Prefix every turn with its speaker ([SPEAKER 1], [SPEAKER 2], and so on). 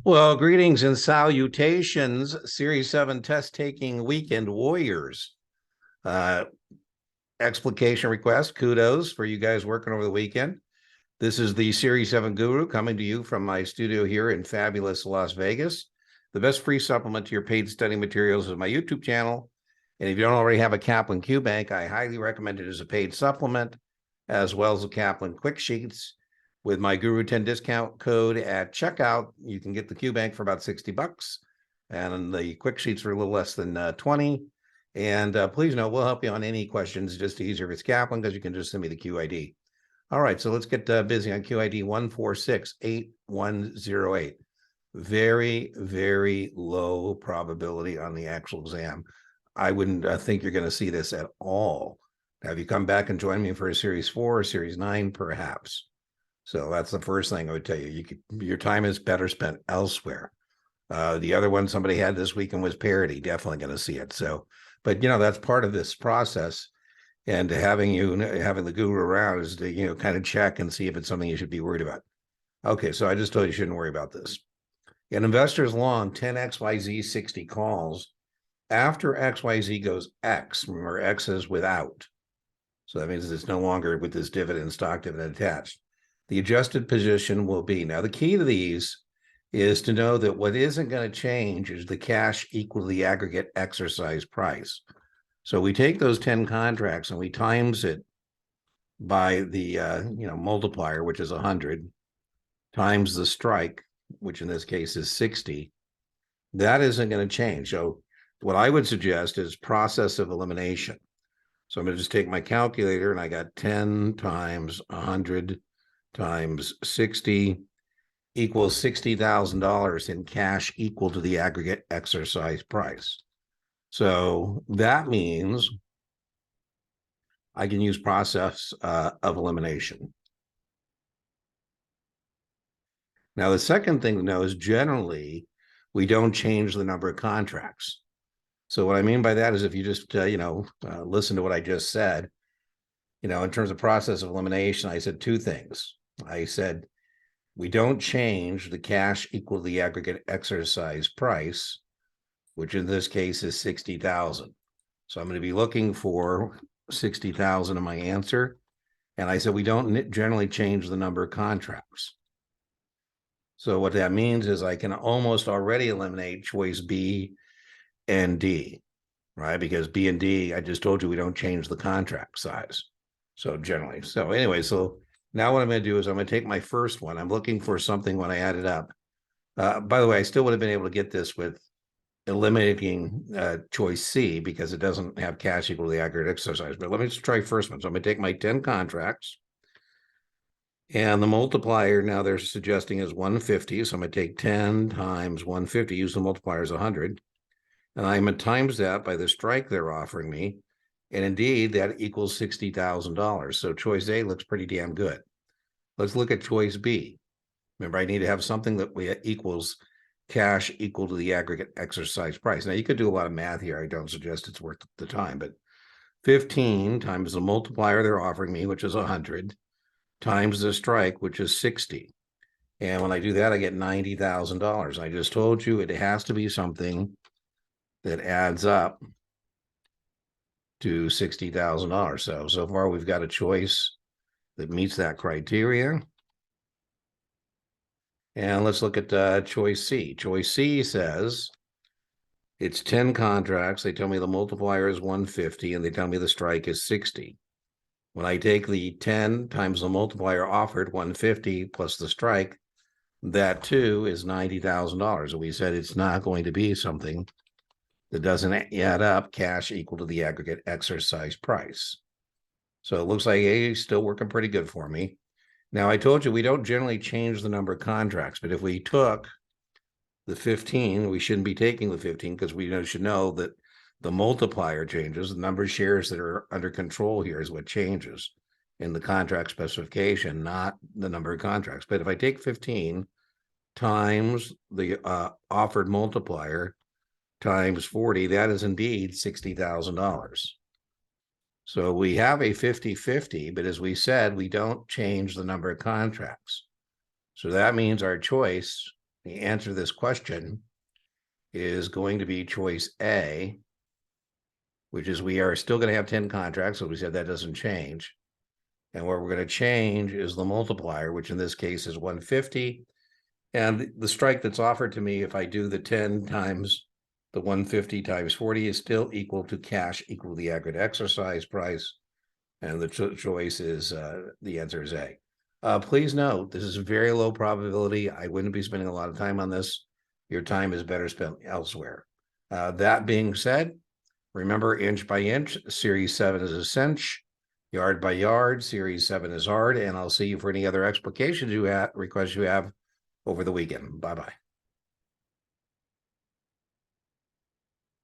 [SPEAKER 1] Well, greetings and salutations, Series 7 test-taking weekend warriors. Uh, Explication request, kudos for you guys working over the weekend. This is the Series 7 Guru coming to you from my studio here in fabulous Las Vegas. The best free supplement to your paid study materials is my YouTube channel. And if you don't already have a Kaplan Q Bank, I highly recommend it as a paid supplement, as well as the Kaplan Quick Sheets. With my Guru 10 discount code at checkout, you can get the Q Bank for about 60 bucks. And the Quick Sheets are a little less than 20. And please know, we'll help you on any questions, just easier if it's Kaplan, because you can just send me the QID. All right, so let's get busy on QID 1468108. Very, very low probability on the actual exam. I wouldn't think you're going to see this at all. Have you come back and joined me for a Series 4 or Series 9, perhaps? So that's the first thing I would tell you. Your time is better spent elsewhere. The other one somebody had this weekend was parity. Definitely going to see it. So, but that's part of this process. And having the guru around is to kind of check and see if it's something you should be worried about. Okay, so I just told you shouldn't worry about this. An investor's long 10XYZ 60 calls. After XYZ goes X, remember X is without. So that means it's no longer with this stock dividend attached. The adjusted position will be. Now, the key to these is to know that what isn't going to change is the cash equal to the aggregate exercise price. So we take those 10 contracts and we times it by the multiplier, which is 100, times the strike, which in this case is 60. That isn't going to change. So what I would suggest is process of elimination. So I'm going to just take my calculator, and I got 10 times 100 times 60 equals $60,000 in cash equal to the aggregate exercise price. So that means I can use process of elimination. Now, the second thing to know is generally we don't change the number of contracts. So what I mean by that is if you just, listen to what I just said, in terms of process of elimination, I said two things. I said, we don't change the cash equal to the aggregate exercise price, which in this case is 60,000. So I'm going to be looking for 60,000 in my answer. And I said, we don't generally change the number of contracts. So what that means is I can almost already eliminate choice B and D, right? Because B and D, I just told you we don't change the contract size. So generally, so anyway, so now what I'm going to do is I'm going to take my first one. I'm looking for something when I add it up. By the way, I still would have been able to get this with eliminating choice C because it doesn't have cash equal to the aggregate exercise. But let me just try first one. So I'm going to take my 10 contracts. And the multiplier now they're suggesting is 150. So I'm going to take 10 times 150, use the multiplier as 100. And I'm going to times that by the strike they're offering me. And indeed, that equals $60,000. So choice A looks pretty damn good. Let's look at choice B. Remember, I need to have something that equals cash equal to the aggregate exercise price. Now, you could do a lot of math here. I don't suggest it's worth the time, but 15 times the multiplier they're offering me, which is 100, times the strike, which is 60. And when I do that, I get $90,000. I just told you it has to be something that adds up to $60,000. So far, we've got a choice that meets that criteria. And let's look at choice C. Choice C says it's 10 contracts. They tell me the multiplier is 150, and they tell me the strike is 60. When I take the 10 times the multiplier offered, 150 plus the strike, that too is $90,000. And we said it's not going to be something that doesn't add up cash equal to the aggregate exercise price. So it looks like A is still working pretty good for me. Now, I told you we don't generally change the number of contracts, but if we took the 15, we shouldn't be taking the 15 because we should know that the multiplier changes. The number of shares that are under control here is what changes in the contract specification, not the number of contracts. But if I take 15 times the offered multiplier times 40, that is indeed $60,000. So we have a 50-50, but as we said, we don't change the number of contracts. So that means our choice The answer to this question is going to be choice A, which is we are still going to have 10 contracts. So we said that doesn't change. And what we're going to change is the multiplier, which in this case is 150. And the strike that's offered to me, if I do the 10 times the 150 times 40, is still equal to cash equal to the aggregate exercise price. And the choice is, the answer is A. Please note, this is very low probability. I wouldn't be spending a lot of time on this. Your time is better spent elsewhere. That being said, remember, inch by inch, series 7 is a cinch. Yard by yard, series 7 is hard. And I'll see you for any other explications you have, requests you have over the weekend. Bye-bye.